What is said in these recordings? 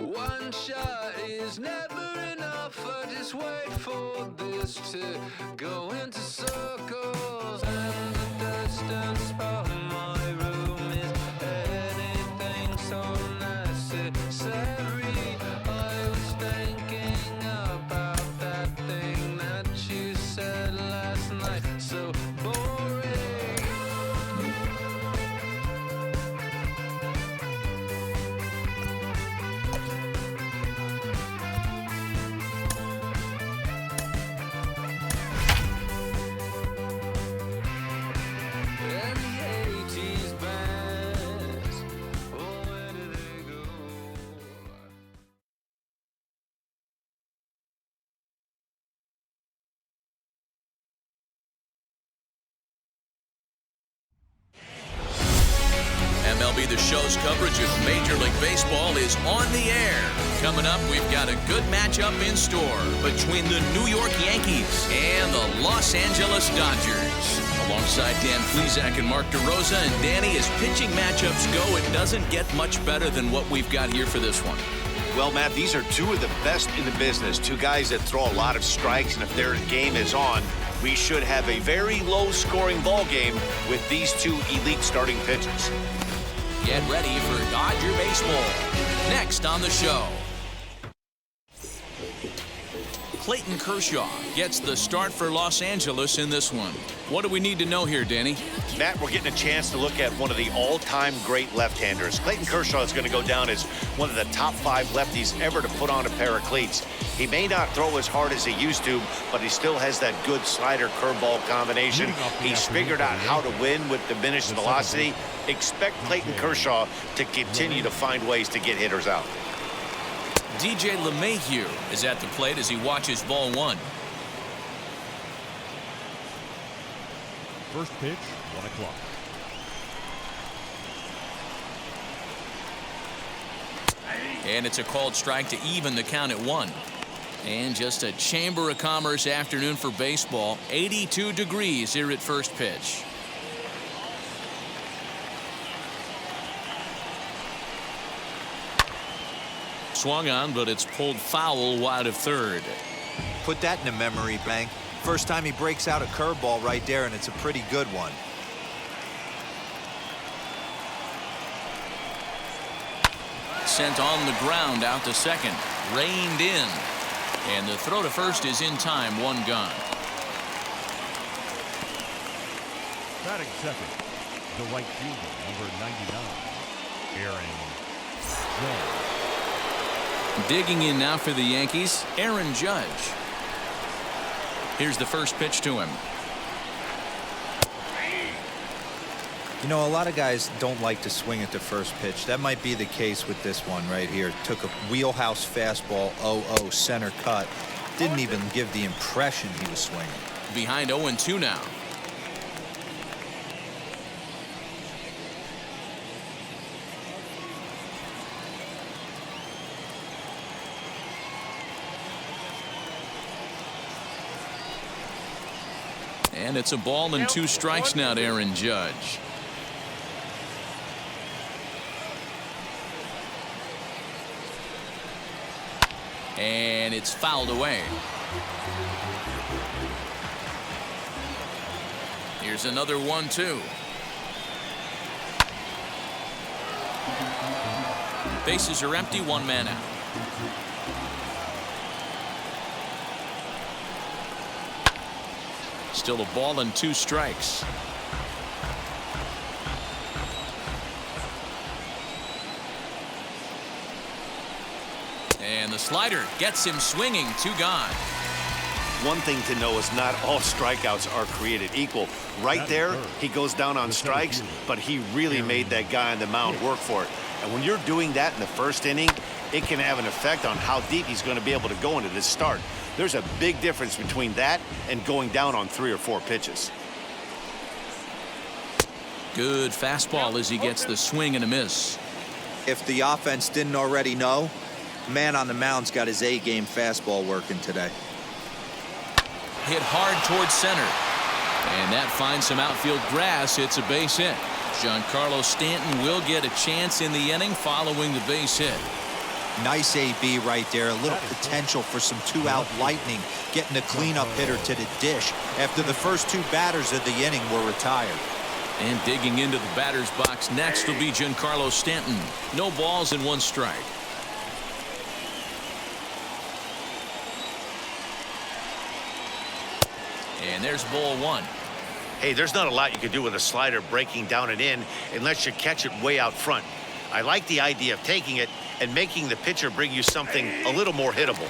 One shot is never enough. I just wait for this to go into circles. And the distance from my room is anything so necessary. I was thinking about that thing that you said last night. So boring. MLB The Show's coverage of Major League Baseball is on the air. Coming up, we've got a good matchup in store between the New York Yankees and the Los Angeles Dodgers. Alongside Dan Plesac and Mark DeRosa, and Danny, as pitching matchups go, it doesn't get much better than what we've got here for this one. Well, Matt, these are two of the best in the business. Two guys that throw a lot of strikes, and if their game is on, we should have a very low-scoring ball game with these two elite starting pitchers. Get ready for Dodger baseball. Next on the show, Clayton Kershaw gets the start for Los Angeles in this one. What do we need to know here, Danny? Matt, we're getting a chance to look at one of the all-time great left-handers. Clayton Kershaw is going to go down as one of the top 5 lefties ever to put on a pair of cleats. He may not throw as hard as he used to, but he still has that good slider-curveball combination. He's figured out how to win with diminished velocity. Expect Clayton Kershaw to continue to find ways to get hitters out. DJ LeMahieu is at the plate as he watches ball 1. First pitch, 1 o'clock. And it's a called strike to even the count at 1. And just a Chamber of Commerce afternoon for baseball. 82 degrees here at first pitch. Swung on, but it's pulled foul wide of third. Put that in a memory bank. First time he breaks out a curveball right there, and it's a pretty good one. Sent on the ground out to second. Reined in. And the throw to first is in time. 1 gone. Batting second, the right fielder, number 99, Aaron Judge. Digging in now for the Yankees, Aaron Judge. Here's the first pitch to him. You know, a lot of guys don't like to swing at the first pitch. That might be the case with this one right here. Took a wheelhouse fastball, 0-0 center cut. Didn't even give the impression he was swinging. Behind 0-2 now. And it's a ball and 2 strikes now to Aaron Judge. And it's fouled away. Here's another 1-2. Bases are empty, 1 man out. Still a ball and 2 strikes. And the slider gets him swinging. 2 gone. One thing to know is not all strikeouts are created equal. Right there, he goes down on strikes, but he really made that guy on the mound work for it. And when you're doing that in the first inning, it can have an effect on how deep he's going to be able to go into this start. There's a big difference between that and going down on 3 or 4 pitches. Good fastball as he gets the swing and a miss. If the offense didn't already know, man on the mound's got his A-game fastball working today. Hit hard towards center. And that finds some outfield grass. It's a base hit. Giancarlo Stanton will get a chance in the inning following the base hit. Nice AB right there. A little potential for some two-out lightning, getting a cleanup hitter to the dish after the first two batters of the inning were retired. And digging into the batter's box next will be Giancarlo Stanton. No balls and 1 strike. And there's ball 1. Hey, there's not a lot you can do with a slider breaking down and in unless you catch it way out front. I like the idea of taking it and making the pitcher bring you something a little more hittable.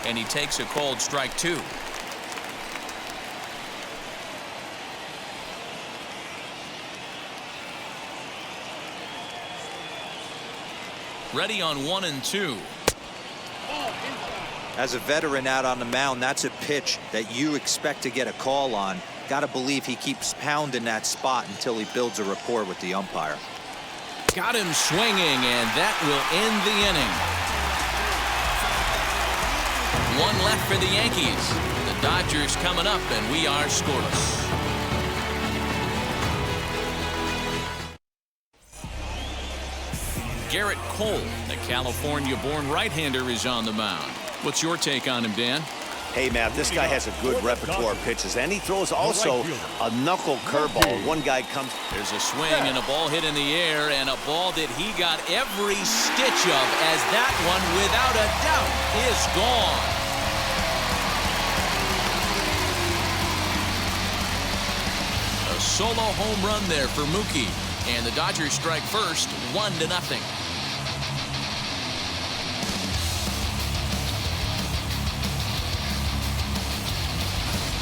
And he takes a called strike 2. Ready on 1 and 2. As a veteran out on the mound, that's a pitch that you expect to get a call on. Got to believe he keeps pounding that spot until he builds a rapport with the umpire. Got him swinging, and that will end the inning. 1 left for the Yankees. The Dodgers coming up, and we are scoreless. Garrett Cole, the California-born right-hander, is on the mound. What's your take on him, Dan? Hey, Matt, this guy has a good repertoire of pitches, and he throws also a knuckle curveball. One guy comes. There's a swing and a ball hit in the air, and a ball that he got every stitch of, as that one, without a doubt, is gone. A solo home run there for Mookie, and the Dodgers strike first, 1-0.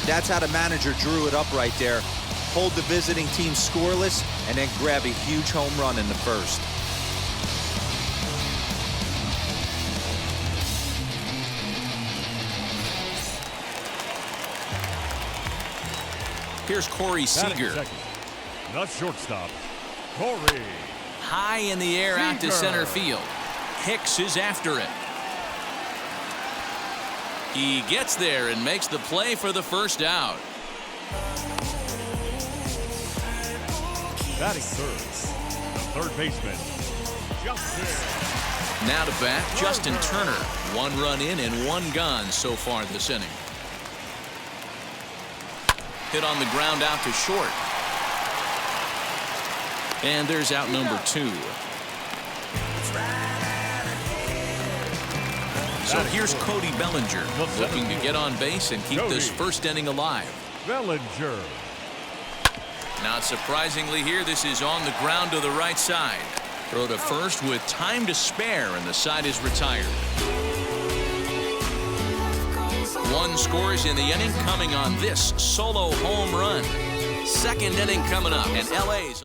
That's how the manager drew it up right there. Hold the visiting team scoreless and then grab a huge home run in the first. Here's Corey Seager. The shortstop, Corey. High in the air out to center field. Hicks is after it. He gets there and makes the play for the first out. Batting third, the third baseman, Justin. Now to bat, Justin Turner. 1 run in and 1 gone so far this inning. Hit on the ground out to short. And there's out number 2. So here's Cody Bellinger looking to get on base and keep this first inning alive. Bellinger. Not surprisingly here, this is on the ground to the right side. Throw to first with time to spare, and the side is retired. 1 scores in the inning, coming on this solo home run. Second inning coming up, and LA's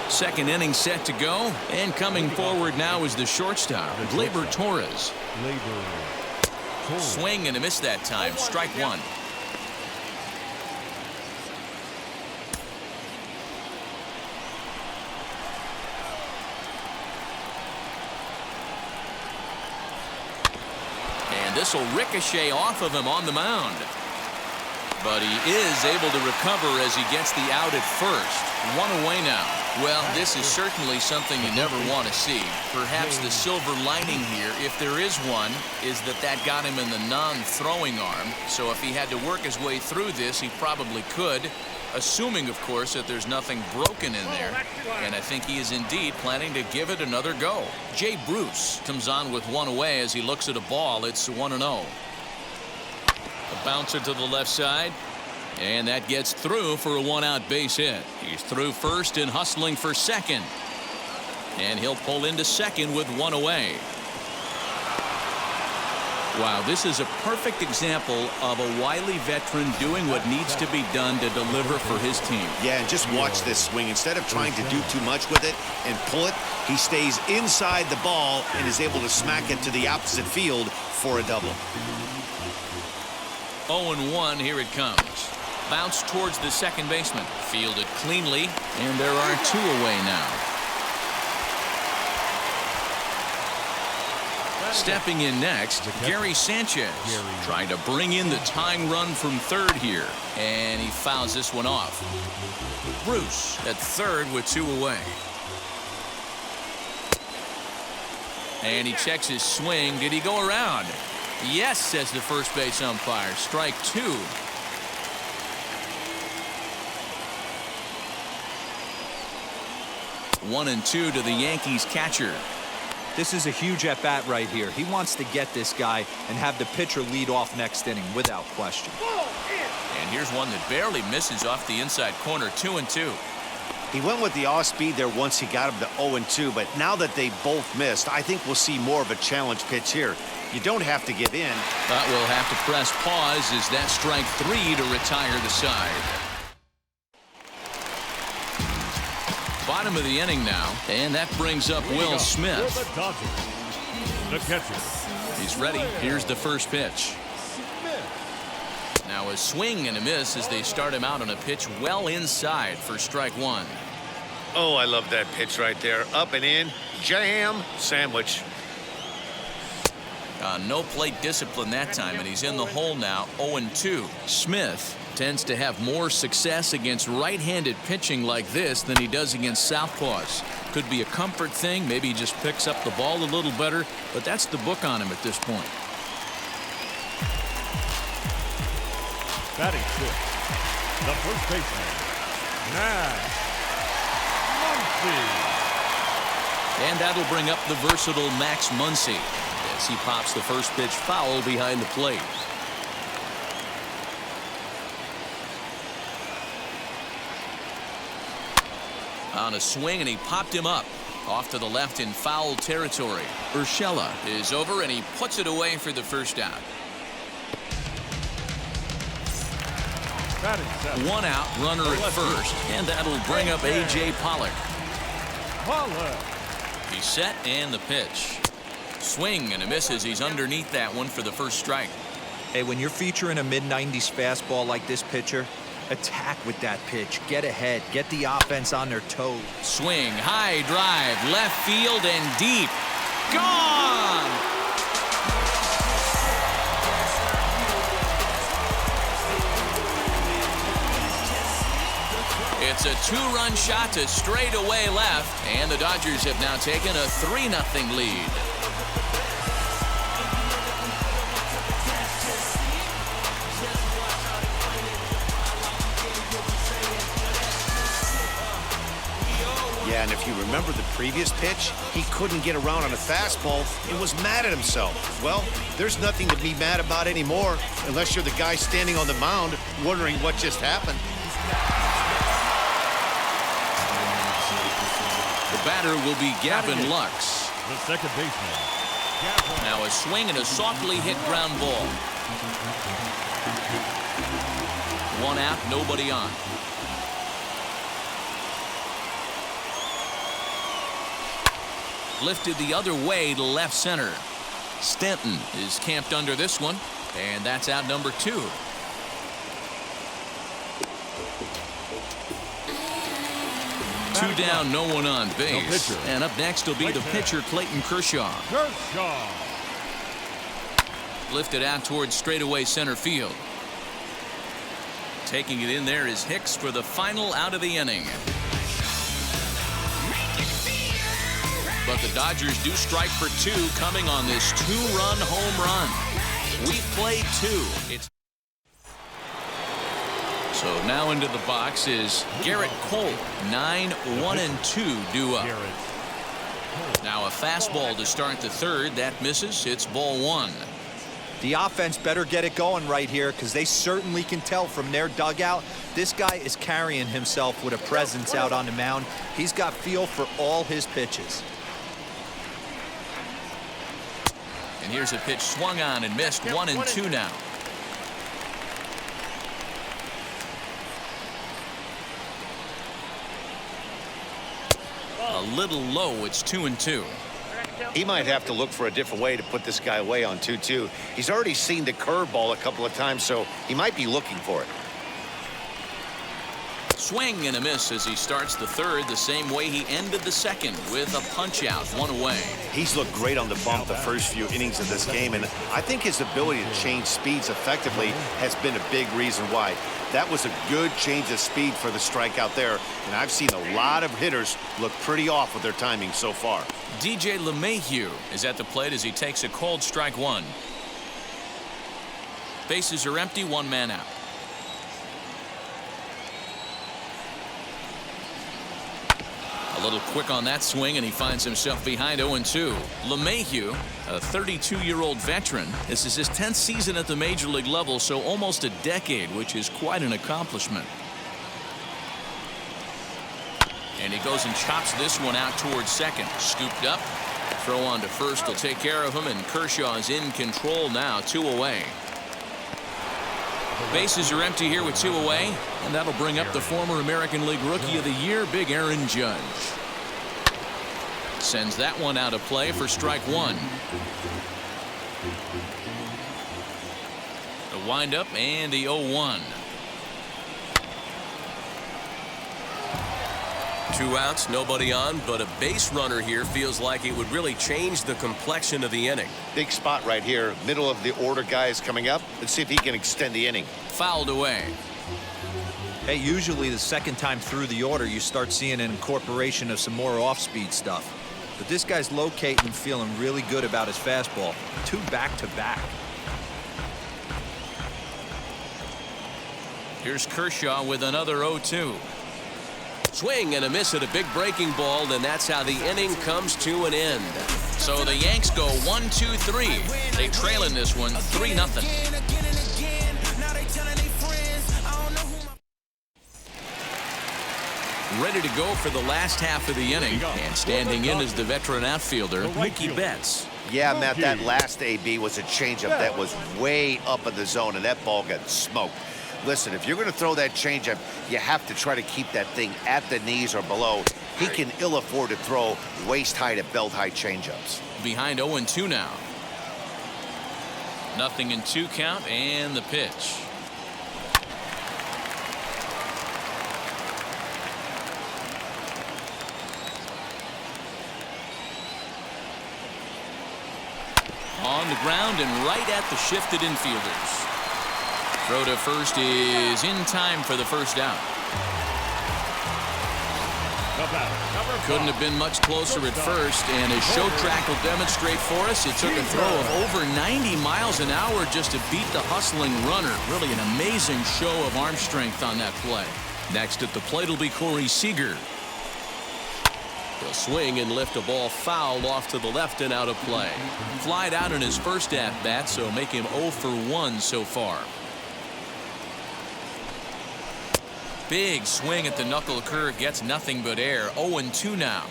second inning set to go, and coming forward now is the shortstop, Gleyber Torres. Swing and a miss that time. Strike 1. And this will ricochet off of him on the mound. But he is able to recover as he gets the out at first. 1 away now. Well, this is certainly something you never want to see. Perhaps the silver lining here, if there is one, is that got him in the non-throwing arm. So if he had to work his way through this, he probably could, assuming, of course, that there's nothing broken in there. And I think he is indeed planning to give it another go. Jay Bruce comes on with 1 away as he looks at a ball. It's 1-0. A bouncer to the left side. And that gets through for a 1-out base hit. He's through first and hustling for second. And he'll pull into second with 1 away. Wow, this is a perfect example of a wily veteran doing what needs to be done to deliver for his team. Yeah, and just watch this swing. Instead of trying to do too much with it and pull it, he stays inside the ball and is able to smack it to the opposite field for a double. 0-1, here it comes. Bounce towards the second baseman. Fielded cleanly, and there are 2 away now. Stepping in next, Gary Sanchez. Trying to bring in the tying run from third here. And he fouls this one off. Bruce at third with 2 away. And he checks his swing. Did he go around? Yes, says the first base umpire. Strike two. One and two to the Yankees catcher. This is a huge at-bat right here. He wants to get this guy and have the pitcher lead off next inning without question. And here's one that barely misses off the inside corner. 2-2. He went with the off-speed there once he got him to 0-2, but now that they both missed, I think we'll see more of a challenge pitch here. You don't have to give in. But we'll have to press pause as that strike three to retire the side. Bottom of the inning now, and that brings up Will Smith. For the Dodgers, the catcher. He's ready. Here's the first pitch. Now a swing and a miss as they start him out on a pitch well inside for strike one. Oh, I love that pitch right there. Up and in, jam, sandwich. No plate discipline that time, and he's in the hole now. 0-2. Smith tends to have more success against right-handed pitching like this than he does against southpaws. Could be a comfort thing. Maybe he just picks up the ball a little better, but that's the book on him at this point. Batting fifth, the first baseman, Muncy. And that'll bring up the versatile Max Muncy as he pops the first pitch foul behind the plate. On a swing, and he popped him up off to the left in foul territory. Urshela is over, and he puts it away for the first out. One out, runner at first, and that'll bring up A.J. Pollock. He's set, and the pitch. Swing and a miss as he's underneath that one for the first strike. Hey, when you're featuring a mid-90s fastball like this pitcher, attack with that pitch. Get ahead. Get the offense on their toes. Swing, high drive, left field and deep. Gone! It's a two-run shot to straightaway left, and the Dodgers have now taken a 3-0 lead. Yeah, and if you remember the previous pitch, he couldn't get around on a fastball and was mad at himself. Well, there's nothing to be mad about anymore unless you're the guy standing on the mound wondering what just happened. The batter will be Gavin Lux. The second baseman. Now a swing and a softly hit ground ball. One out, nobody on. Lifted the other way to left center. Stanton is camped under this one, and that's out number 2. Two down, no one on base. And up next will be the pitcher, Clayton Kershaw. Lifted out towards straightaway center field. Taking it in there is Hicks for the final out of the inning. But the Dodgers do strike for 2 coming on this 2-run home run. We've played 2. So now into the box is Garrett Cole. 9-1-2 due up. Now a fastball to start the third. That misses. It's ball 1. The offense better get it going right here because they certainly can tell from their dugout this guy is carrying himself with a presence out on the mound. He's got feel for all his pitches. And here's a pitch swung on and missed. 1-2 now. A little low. It's 2-2. He might have to look for a different way to put this guy away on 2-2. He's already seen the curveball a couple of times, so he might be looking for it. swing and a miss as he starts the third the same way he ended the second, with a punch out, 1 away. He's looked great on the bump the first few innings of this game, and I think his ability to change speeds effectively has been a big reason why. That was a good change of speed for the strikeout there, and I've seen a lot of hitters look pretty off with their timing so far. DJ LeMahieu is at the plate as he takes a called strike 1. Bases are empty, 1 man out. A little quick on that swing, and he finds himself behind 0-2. LeMahieu, a 32-year-old veteran. This is his 10th season at the major league level, so almost a decade, which is quite an accomplishment. And he goes and chops this one out towards second. Scooped up. Throw on to first will take care of him, and Kershaw is in control now, 2 away. Bases are empty here with 2 away, and that'll bring up the former American League Rookie of the Year, Big Aaron Judge. Sends that one out of play for strike 1. The windup and the 0-1. 2 outs, nobody on, but a base runner here feels like it would really change the complexion of the inning. Big spot right here. Middle of the order guy is coming up. Let's see if he can extend the inning. Fouled away. Hey, usually the second time through the order, you start seeing an incorporation of some more off-speed stuff. But this guy's locating and feeling really good about his fastball. 2 back-to-back. Here's Kershaw with another 0-2. Swing and a miss at a big breaking ball, and that's how the inning comes to an end. So the Yanks go 1-2-3. They trail in this one 3-0. Ready to go for the last half of the inning, and standing in is the veteran outfielder Mookie Betts. Yeah, Matt, that last AB was a changeup that was way up in the zone, and that ball got smoked. Listen, if you're going to throw that changeup, you have to try to keep that thing at the knees or below. He can ill afford to throw waist-high to belt-high changeups. Behind 0-2 now. 0-2 count, and the pitch. On the ground and right at the shifted infielders. Throw to first is in time for the first out. Couldn't have been much closer at first, and as show track will demonstrate for us, it took a throw of over 90 miles an hour just to beat the hustling runner. Really an amazing show of arm strength on that play. Next at the plate will be Corey Seager. He'll swing and lift a ball fouled off to the left and out of play. Flied out in his first at-bat, so make him 0 for 1 so far. Big swing at the knuckle curve, gets nothing but air. 0-2 now.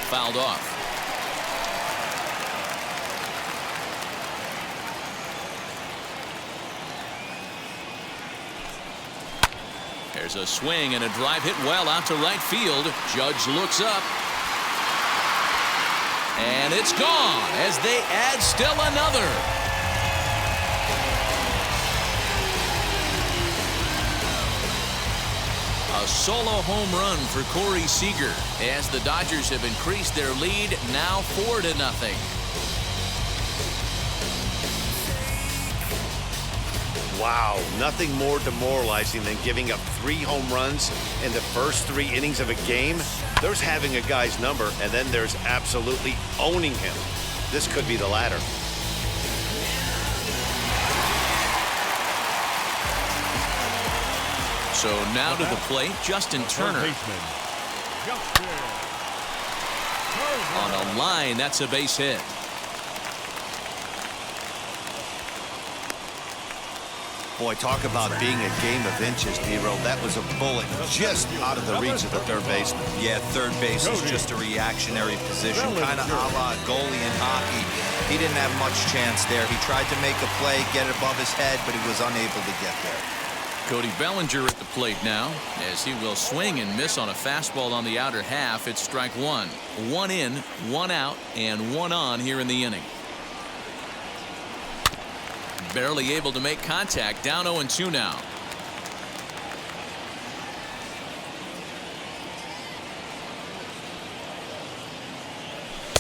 Fouled off. There's a swing and a drive hit well out to right field. Judge looks up. And it's gone as they add still another. A solo home run for Corey Seager as the Dodgers have increased their lead now 4-0. Wow, nothing more demoralizing than giving up 3 home runs in the first 3 innings of a game. There's having a guy's number, and then there's absolutely owning him. This could be the latter. So now to the plate, Justin Turner. On a line, that's a base hit. Boy, talk about being a game of inches, Nero. That was a bullet just out of the reach of the third baseman. Yeah, third base is just a reactionary position, kind of a la goalie in hockey. He didn't have much chance there. He tried to make a play, get it above his head, but he was unable to get there. Cody Bellinger at the plate now, as he will swing and miss on a fastball on the outer half. It's strike 1. 1 in, 1 out, and 1 on here in the inning. Barely able to make contact. Down 0-2 now.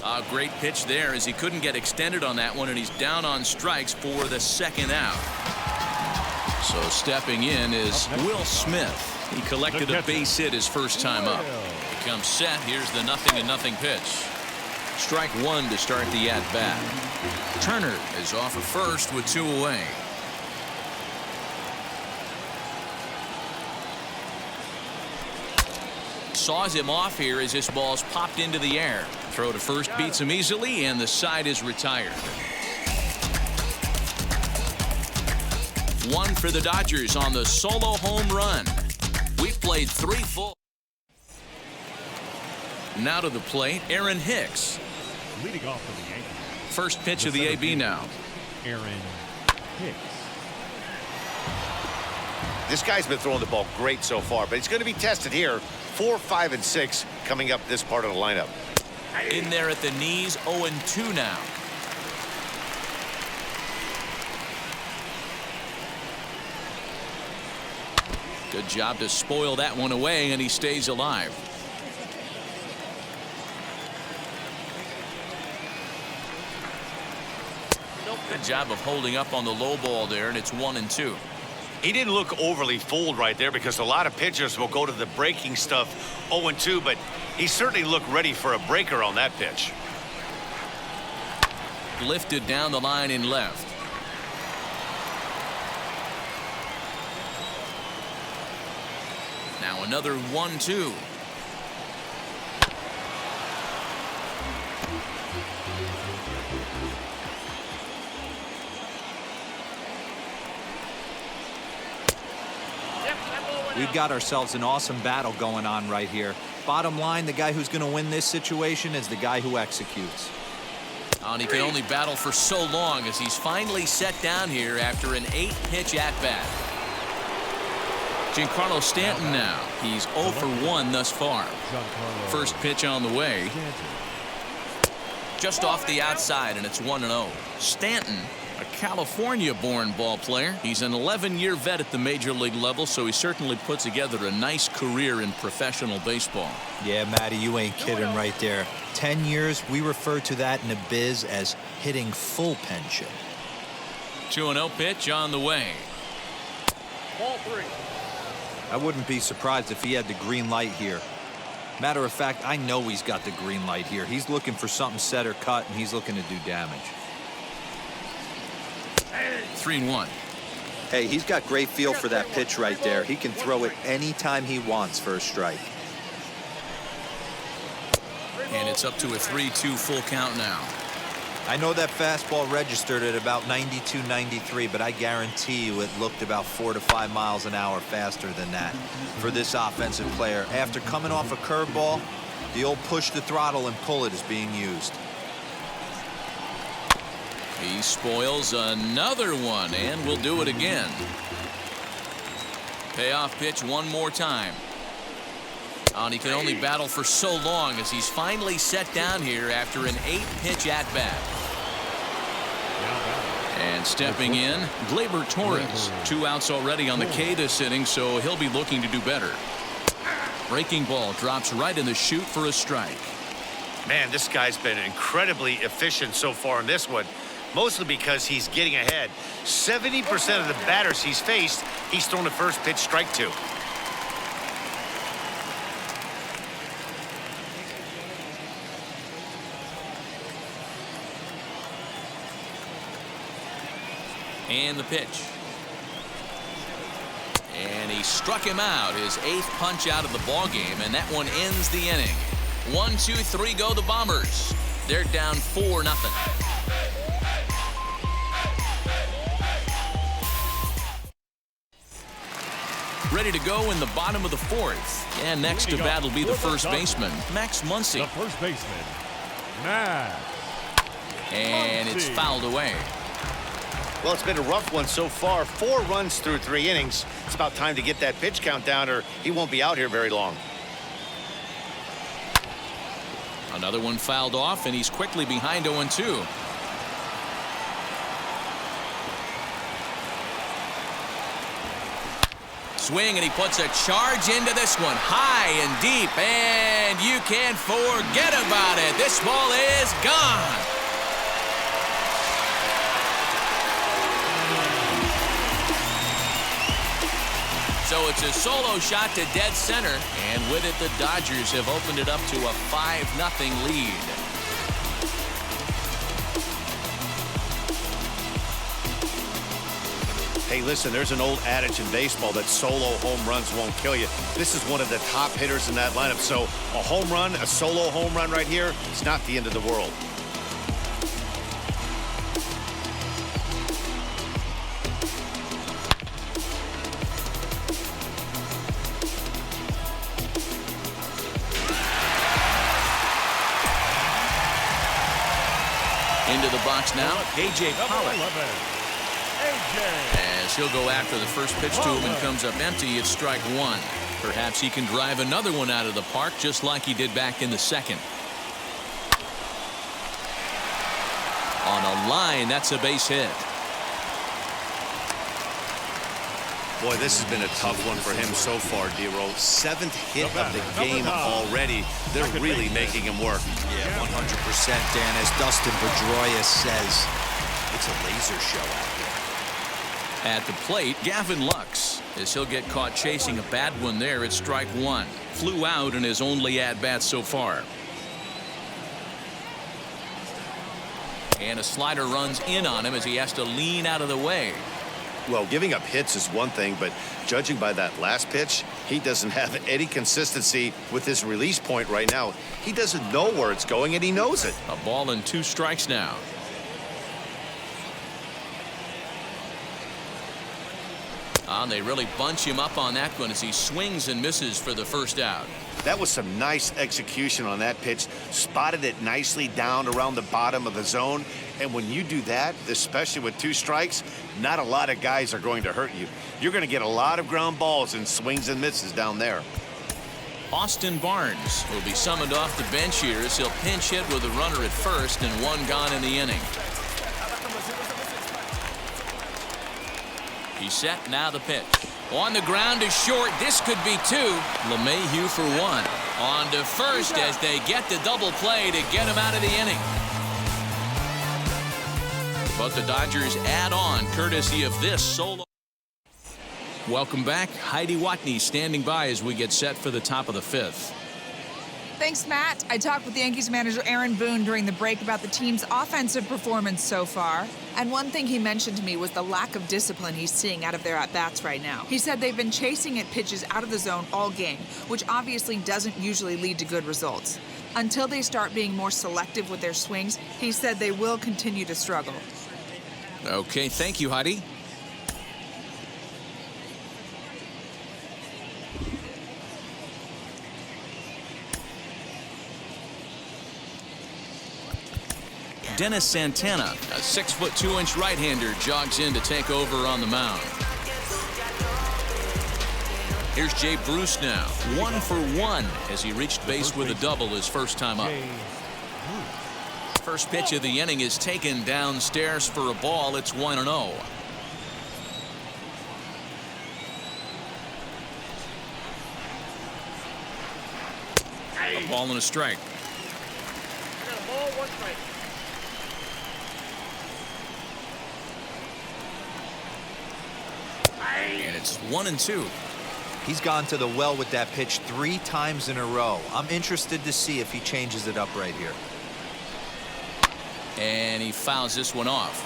A great pitch there as he couldn't get extended on that one, and he's down on strikes for the second out. So stepping in is Will Smith. He collected a base hit his first time up. He comes set. Here's the 0-0 pitch. Strike one to start the at-bat. Turner is off at first with 2 away. Saws him off here as this ball's popped into the air. Throw to first beats him easily, and the side is retired. One for the Dodgers on the solo home run. We've played 3 full. Now to the plate, Aaron Hicks. Leading off for the Yankees. First pitch of the AB now. Aaron Hicks. This guy's been throwing the ball great so far, but he's going to be tested here. 4, 5, and 6 coming up this part of the lineup. In there at the knees, 0-2 now. Good job to spoil that one away, and he stays alive. Good job of holding up on the low ball there, and it's 1-2. He didn't look overly fooled right there because a lot of pitchers will go to the breaking stuff 0-2, but he certainly looked ready for a breaker on that pitch. Lifted down the line in left. Now another 1-2. We've got ourselves an awesome battle going on right here. Bottom line, the guy who's going to win this situation is the guy who executes. And he can only battle for so long as he's finally set down here after an 8-pitch at-bat. Giancarlo Stanton now. He's 0 for 1 thus far. First pitch on the way. Just off the outside, and it's 1-0. Stanton, a California-born ball player. He's an 11-year vet at the major league level, so he certainly put together a nice career in professional baseball. Yeah, Matty, you ain't kidding right there. 10 years, we refer to that in the biz as hitting full pension. 2-0 pitch on the way. Ball 3. I wouldn't be surprised if he had the green light here. Matter of fact, I know he's got the green light here. He's looking for something set or cut, and he's looking to do damage. 3-1. Hey, he's got great feel for that pitch right there. He can throw it anytime he wants for a strike. And it's up to a 3-2 full count now. I know that fastball registered at about 92, 93, but I guarantee you it looked about 4 to 5 miles an hour faster than that for this offensive player. After coming off a curveball, the old push the throttle and pull it is being used. He spoils another one, and will do it again. Payoff pitch one more time. And he can only battle for so long as he's finally set down here after an 8-pitch at-bat. And stepping in, Gleyber Torres. 2 outs already on the K this inning, so he'll be looking to do better. Breaking ball drops right in the chute for a strike. Man, this guy's been incredibly efficient so far in this one, mostly because he's getting ahead. 70% of the batters he's faced, he's thrown the first pitch strike to. And the pitch. And he struck him out, his 8th punch out of the ball game, and that one ends the inning. 1, 2, 3 go the Bombers. They're down 4-0. Ready to go in the bottom of the 4th. And next to bat will be the first baseman, Max Muncy. The first baseman, Max. And it's fouled away. Well, it's been a rough one so far. 4 runs through 3 innings. It's about time to get that pitch count down, or he won't be out here very long. Another one fouled off, and he's quickly behind 0-2. swing, and he puts a charge into this one, high and deep, and you can't forget about it. This ball is gone. So it's a solo shot to dead center, and with it, the Dodgers have opened it up to a 5-0 lead. Hey, listen, there's an old adage in baseball that solo home runs won't kill you. This is one of the top hitters in that lineup. So a home run, a solo home run right here, it's not the end of the world. Into the box now, A.J. Pollock. As he'll go after the first pitch to him and comes up empty, it's strike one. Perhaps he can drive another one out of the park just like he did back in the second. On a line, that's a base hit. Boy, this has been a tough one for him so far, D-Roll. 7th hit of the game already. They're really making him work. Yeah, 100%, Dan. As Dustin Pedroia says, it's a laser show out there. At the plate, Gavin Lux, as he'll get caught chasing a bad one there at strike one. Flew out in his only at-bat so far. And a slider runs in on him as he has to lean out of the way. Well, giving up hits is one thing, but judging by that last pitch, he doesn't have any consistency with his release point right now. He doesn't know where it's going, and he knows it. A ball and 2 strikes now. They really bunch him up on that one as he swings and misses for the first out. That was some nice execution on that pitch. Spotted it nicely down around the bottom of the zone. And when you do that, especially with 2 strikes, not a lot of guys are going to hurt you. You're going to get a lot of ground balls and swings and misses down there. Austin Barnes will be summoned off the bench here as he'll pinch hit with a runner at first and 1 gone in the inning. He's set, now the pitch. On the ground is short. This could be 2. LeMahieu for 1. On to first as they get the double play to get him out of the inning. But the Dodgers add on courtesy of this solo. Welcome back. Heidi Watney standing by as we get set for the top of the 5th. Thanks, Matt. I talked with the Yankees manager Aaron Boone during the break about the team's offensive performance so far. And one thing he mentioned to me was the lack of discipline he's seeing out of their at-bats right now. He said they've been chasing at pitches out of the zone all game, which obviously doesn't usually lead to good results. Until they start being more selective with their swings, he said they will continue to struggle. Okay, thank you, Heidi. Dennis Santana, a 6'2" right-hander, jogs in to take over on the mound. Here's Jay Bruce now, 1 for 1 as he reached base with a double his first time up. First pitch of the inning is taken downstairs for a ball. It's 1-0. A ball and a strike. And it's 1-2. He's gone to the well with that pitch 3 times in a row. I'm interested to see if he changes it up right here. And he fouls this one off.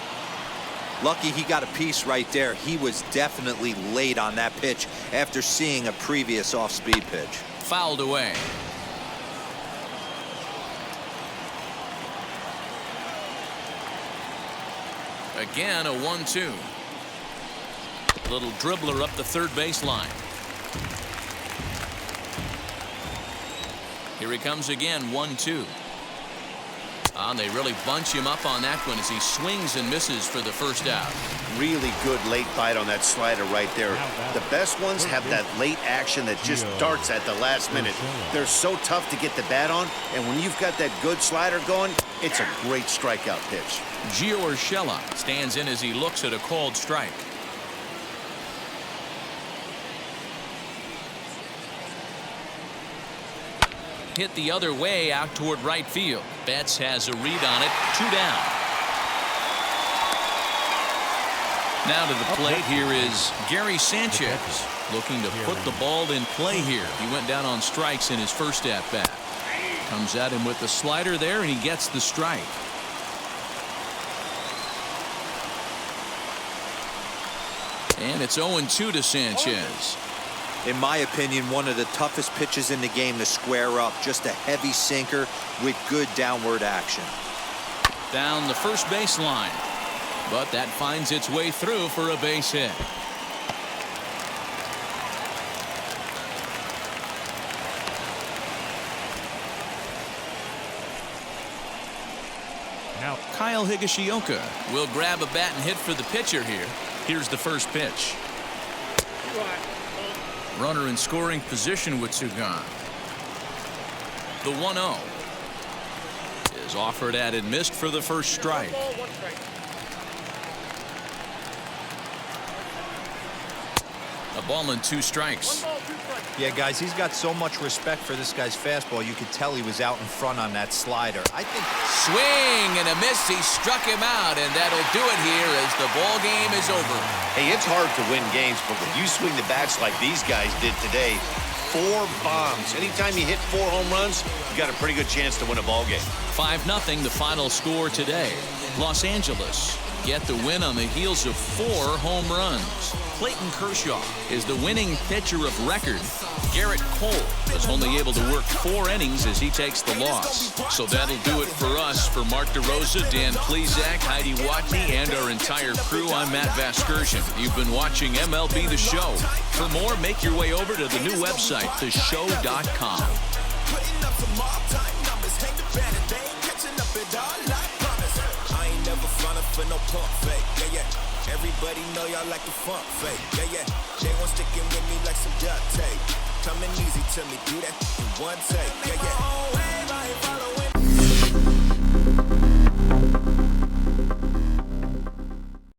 Lucky he got a piece right there. He was definitely late on that pitch after seeing a previous off-speed pitch. Fouled away. Again, a 1-2. Little dribbler up the third baseline. Here he comes again, 1-2. They really bunch him up on that one as he swings and misses for the first out. Really good late bite on that slider right there. The best ones have that late action that just darts at the last minute. They're so tough to get the bat on, and when you've got that good slider going, it's a great strikeout pitch. Gio Urshela stands in as he looks at a called strike. hit the other way out toward right field. Betts has a read on it. 2 down. Now to the plate here is Gary Sanchez, looking to put the ball in play here. He went down on strikes in his first at-bat. Comes at him with the slider there, and he gets the strike. And it's 0-2 to Sanchez. In my opinion, one of the toughest pitches in the game to square up. Just a heavy sinker with good downward action. Down the first baseline. But that finds its way through for a base hit. Now, Kyle Higashioka will grab a bat and hit for the pitcher here. Here's the first pitch. Runner in scoring position with Sugan. The 1-0 is offered at and missed for the first strike. A ball and 2 strikes. Yeah, guys, he's got so much respect for this guy's fastball. You could tell he was out in front on that slider. I think Swing and a miss. He struck him out, and that'll do it here as the ball game is over. Hey, it's hard to win games, but when you swing the bats like these guys did today, 4 bombs. Anytime you hit 4 home runs, you got a pretty good chance to win a ball game. 5-0 the final score today. Los Angeles get the win on the heels of 4 home runs. Clayton Kershaw is the winning pitcher of record. Garrett Cole was only able to work 4 innings as he takes the loss. So that'll do it for us. For Mark DeRosa, Dan Plezak, Heidi Watney, and our entire crew, I'm Matt Vasgersian. You've been watching MLB The Show. For more, make your way over to the new website, theshow.com. For no pump fake, yeah, yeah. Everybody know y'all like the funk fake, yeah, yeah. They want sticking with me like some duct tape. Coming easy to me, do that in one take.